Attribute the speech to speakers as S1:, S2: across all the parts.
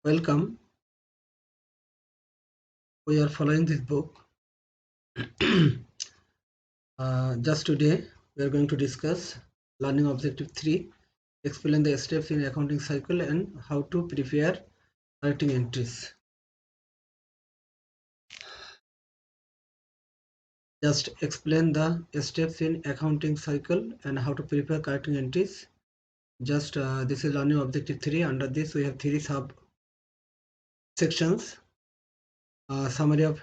S1: Welcome. We are following this book. Just today, we are going to discuss learning objective 3, explain the steps in accounting cycle and how to prepare correcting entries. Just explain the steps in accounting cycle and how to prepare correcting entries. Just this is learning objective 3. Under this, we have 3 sub sections. Summary of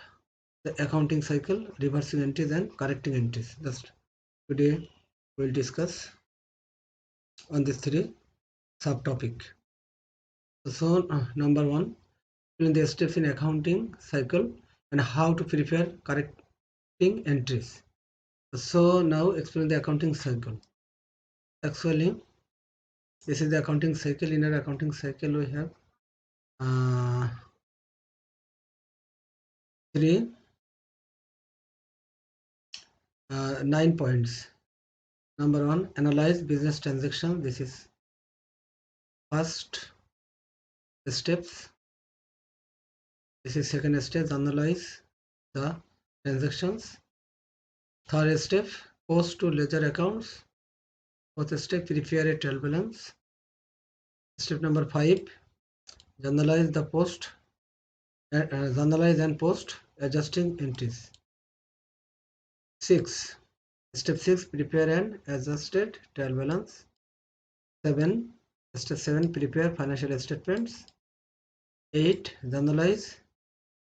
S1: the accounting cycle, reversing entries and correcting entries. Just today, we will discuss on these 3 subtopic. So number 1, explain the steps in accounting cycle and how to prepare correcting entries. So now explain the accounting cycle. Actually, this is the accounting cycle. In our accounting cycle, we have uh, 9 points. Number 1, analyze business transaction. This is first steps. This is second step, analyze the transactions. Third step, post to ledger accounts. Fourth step, prepare a trial balance. Step number 5, journalize the post, journalize and post adjusting entries. 6, step 6, prepare an adjusted trial balance. 7, step 7, prepare financial statements. 8, journalize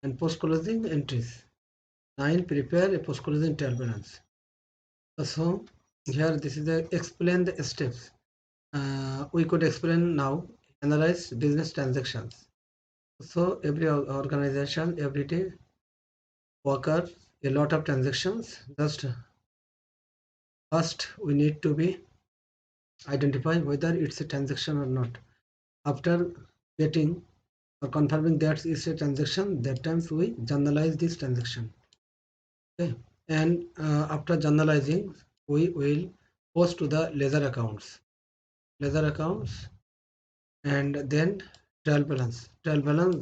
S1: and post closing entries. 9, prepare a post closing trial balance. So here this is the explain the steps. We could explain now, analyze business transactions. So every organization, every day worker, a lot of transactions. Just first we need to be identify whether it's a transaction or not. After getting or confirming that it's a transaction, that times we journalize this transaction. Okay, and after journalizing, we will post to the ledger accounts, and then trial balance.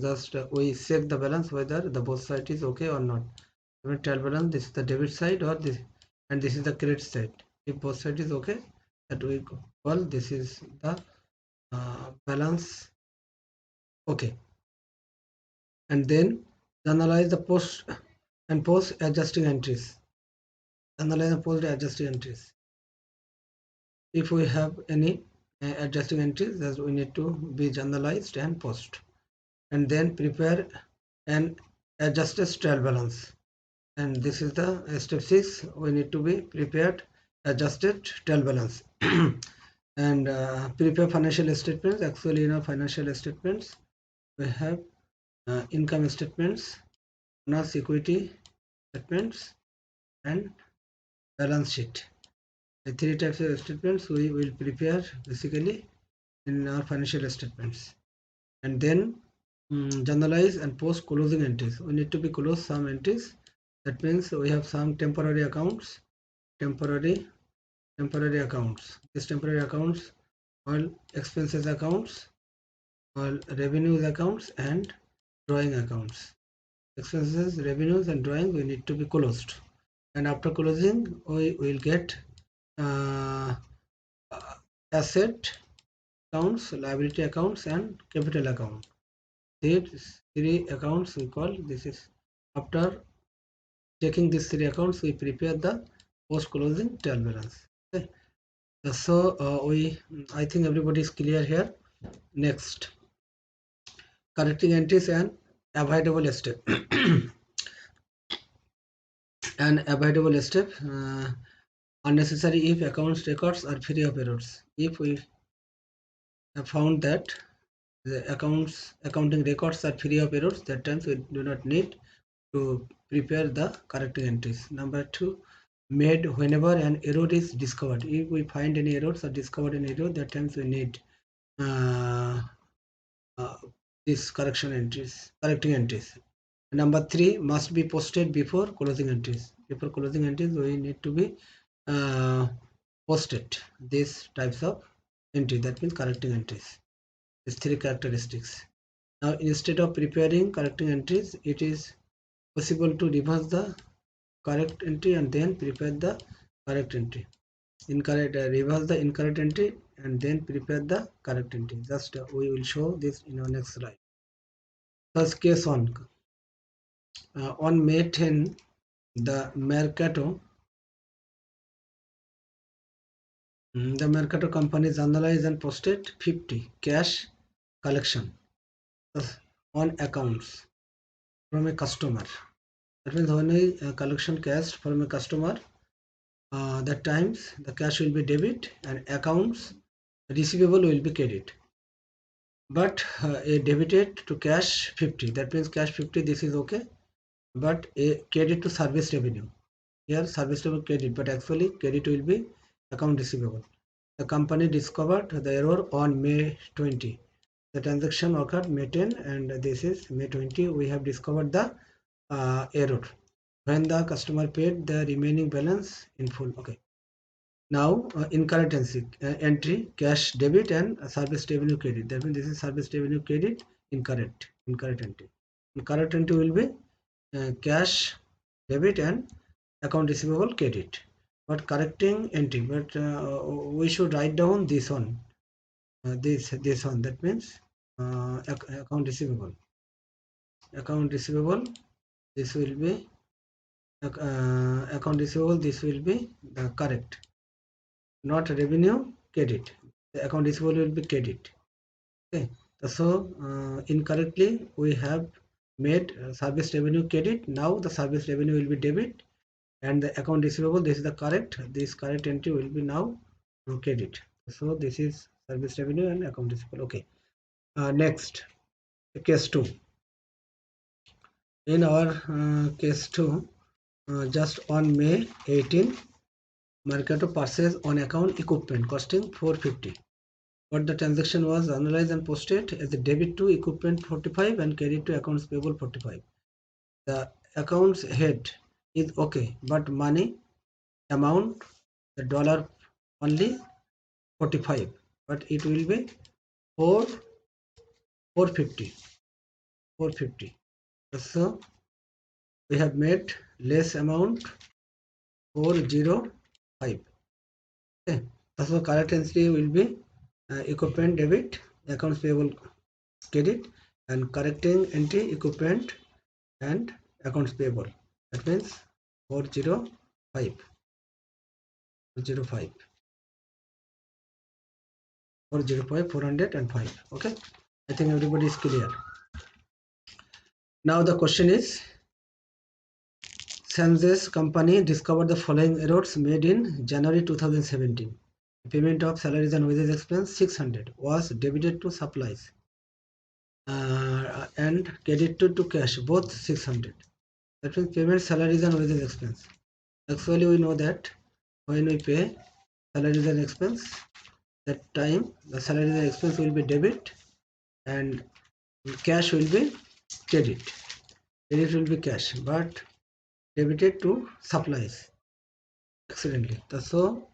S1: Just we check the balance whether the both side is okay or not. Trial balance, this is the debit side or this, and this is the credit side. If both side is okay, that we call this is the balance okay. And then analyze the post and post adjusting entries. Analyze and post adjusting entries. If we have any adjusting entries, that we need to be journalized and post. And then prepare an adjusted trial balance. And this is the step 6, we need to be prepared adjusted trial balance. And prepare financial statements. Actually in our financial statements we have income statements, owners equity statements and balance sheet. The 3 types of statements we will prepare basically in our financial statements. And then journalize and post closing entries. We need to be close some entries. That means we have some temporary accounts, temporary accounts. These temporary accounts, all expenses accounts, all revenues accounts and drawing accounts. Expenses, revenues and drawing we need to be closed. And after closing, we will get asset accounts, liability accounts and capital account. These 3 accounts we call, this is after checking these 3 accounts we prepare the post closing trial balance. Okay. So I think everybody is clear here. Next, correcting entries and avoidable step. An avoidable step, unnecessary if accounts records are free of errors. If we have found that the accounting records are free of errors, that times we do not need to prepare the correcting entries. Number 2, made whenever an error is discovered. If we find any errors or discovered an error, that times we need these correcting entries. Number 3, must be posted before closing entries. Before closing entries, we need to be posted these types of entry. That means correcting entries. These 3 characteristics. Now instead of preparing correcting entries, it is possible to reverse the correct entry and then prepare the correct entry. Reverse the incorrect entry and then prepare the correct entry. Just we will show this in our next slide. Thus case 1. On May 10, the Mercato company analyzed and posted 50 cash collection on accounts from a customer. That means when a collection cash from a customer, that times the cash will be debit and accounts receivable will be credit. But a debited to cash 50, that means cash 50, this is okay, but a credit to service revenue. Here service revenue credit, but actually credit will be account receivable. The company discovered the error on May 20. The transaction occurred May 10 and this is May 20. We have discovered the error when the customer paid the remaining balance in full. Okay. Now incorrect entry cash debit and service revenue credit. That means this is service revenue credit, incorrect entry. Correct entry will be cash debit and account receivable credit. But correcting entry, but we should write down this one, this one. That means account receivable. This will be account receivable. This will be the correct, not revenue credit. The account receivable will be credit. Okay. So incorrectly we have made service revenue credit. Now the service revenue will be debit and the account receivable, this is the correct, this correct entry will be now credit. So this is service revenue and account receivable. Okay. Next, case 2. In our case 2, just on May 18, Mercato purchased on account equipment costing 450. But the transaction was analyzed and posted as a debit to equipment 45 and credit to accounts payable 45. The accounts head is okay, but money amount, the dollar only 45, but it will be 450. So we have made less amount 405. Okay. So correct entry will be equipment debit, accounts payable credit, and correcting entry equipment and accounts payable. That means 405. 405. Okay. I think everybody is clear. Now the question is, Sanjay's company discovered the following errors made in January 2017. Payment of salaries and wages expense 600 was debited to supplies and credited to cash, both 600. That means payment salaries and wages expense. Actually we know that when we pay salaries and expense, that time the salaries and expense will be debit and cash will be credit. Credit will be cash, but debited to supplies accidentally. So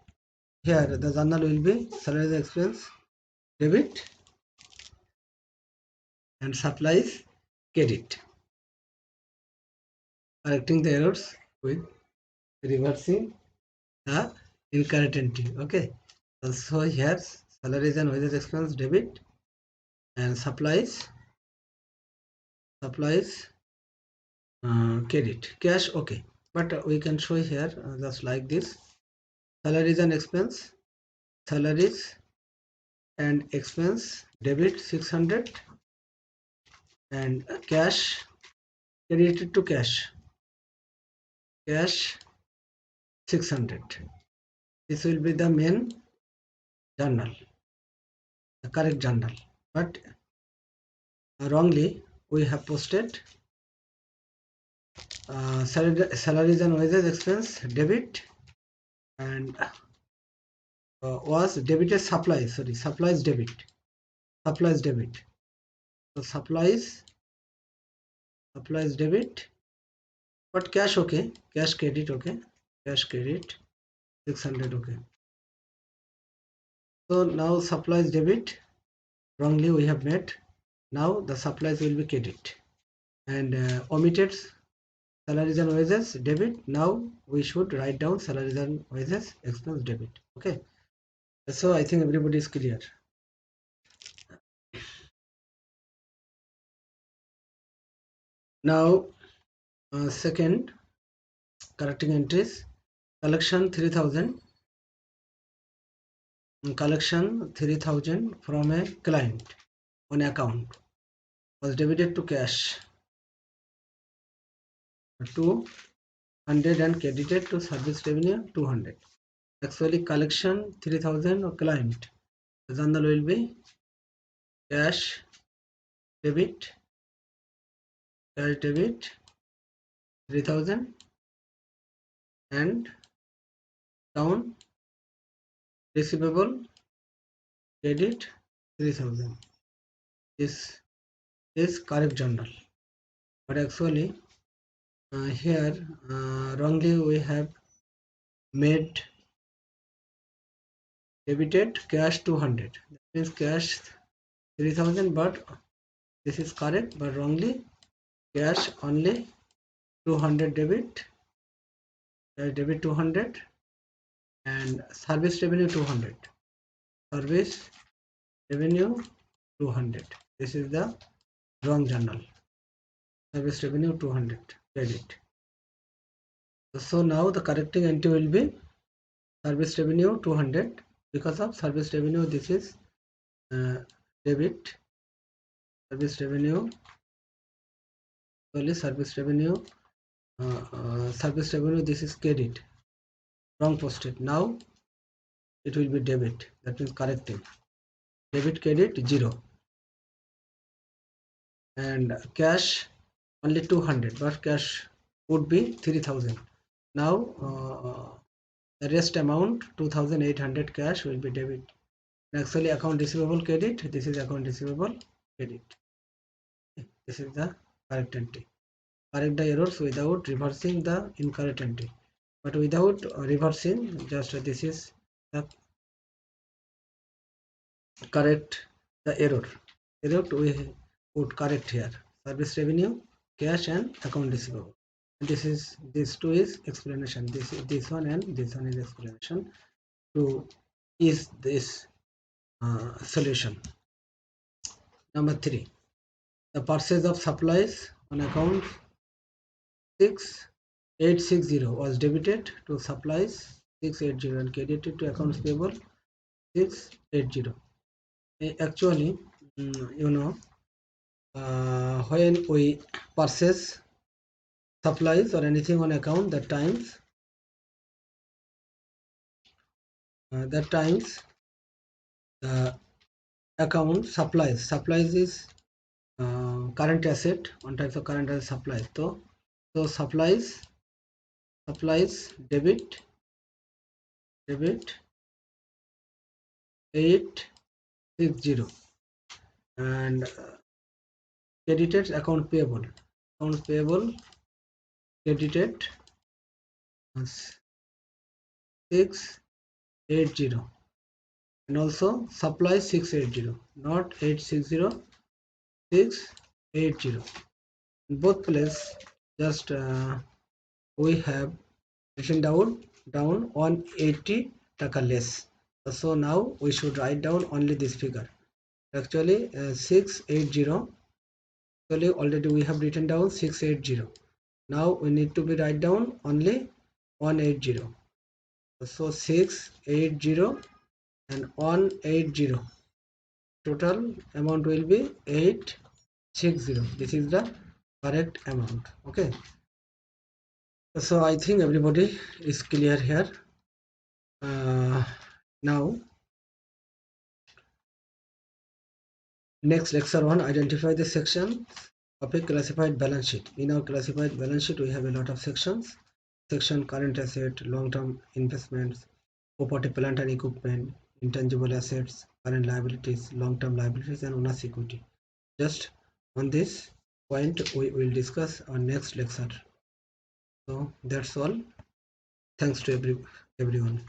S1: here the journal will be salaries expense debit and supplies credit. Correcting the errors with reversing the incorrect entry. Okay. So here salaries and wages expense debit and supplies credit. Cash okay. But we can show here just like this. Salaries and expense debit 600 and cash credited to cash 600. This will be the main journal, the correct journal, but wrongly we have posted salaries and wages expense debit and was debited supplies debit. So supplies debit, but cash okay, cash credit okay, cash credit 600 okay. So now supplies debit wrongly we have made Now the supplies will be credit, and omitted salaries and wages debit. Now we should write down salaries and wages expense debit. Okay, so I think everybody is clear. Now second, correcting entries. Collection 3000, from a client on account was debited to cash 200 and credited to service revenue 200. Actually collection 3000 or client, the journal will be cash debit 3000 and down receivable credit 3000. This is correct journal, but actually here wrongly we have made debited cash 200. That means cash 3000, but this is correct, but wrongly cash only 200 debit, debit 200 and service revenue 200, service revenue 200. This is the wrong journal. Service revenue 200 credit. So now the correcting entry will be service revenue 200. Because of service revenue, this is debit. Service revenue, only service revenue, this is credit, wrong posted. Now it will be debit, that means correcting. Debit credit 0 and cash only 200, but cash would be 3000. Now the rest amount 2800 cash will be debit. Actually account receivable credit, this is account receivable credit. This is the correct entry. Correct the errors without reversing the incorrect entry, but without reversing, just this is the correct the error we put correct here. Service revenue, cash and account receivable. And this two is explanation. This one and this one is explanation to is this solution. Number 3, the purchase of supplies on account 6860 was debited to supplies 680 and credited to accounts payable 680. Actually, when we purchase supplies or anything on account, that times the account supplies is current asset, one type of current asset supplies. So supplies debit 860 and credited account payable credited 680 and also supply 680, not 860, 680. In both places just we have written down 180 taka less. So now we should write down only this figure. Actually 680, actually already we have written down 680. Now we need to be write down only 180. So 680 and 180, total amount will be 860. This is the correct amount. Okay, so I think everybody is clear here. Now next lecture 1, identify the section of a classified balance sheet. In our classified balance sheet we have a lot of sections. Section current asset, long-term investments, property, plant and equipment, intangible assets, current liabilities, long-term liabilities and owner's equity. Just on this point we will discuss on next lecture. So that's all. Thanks to everyone.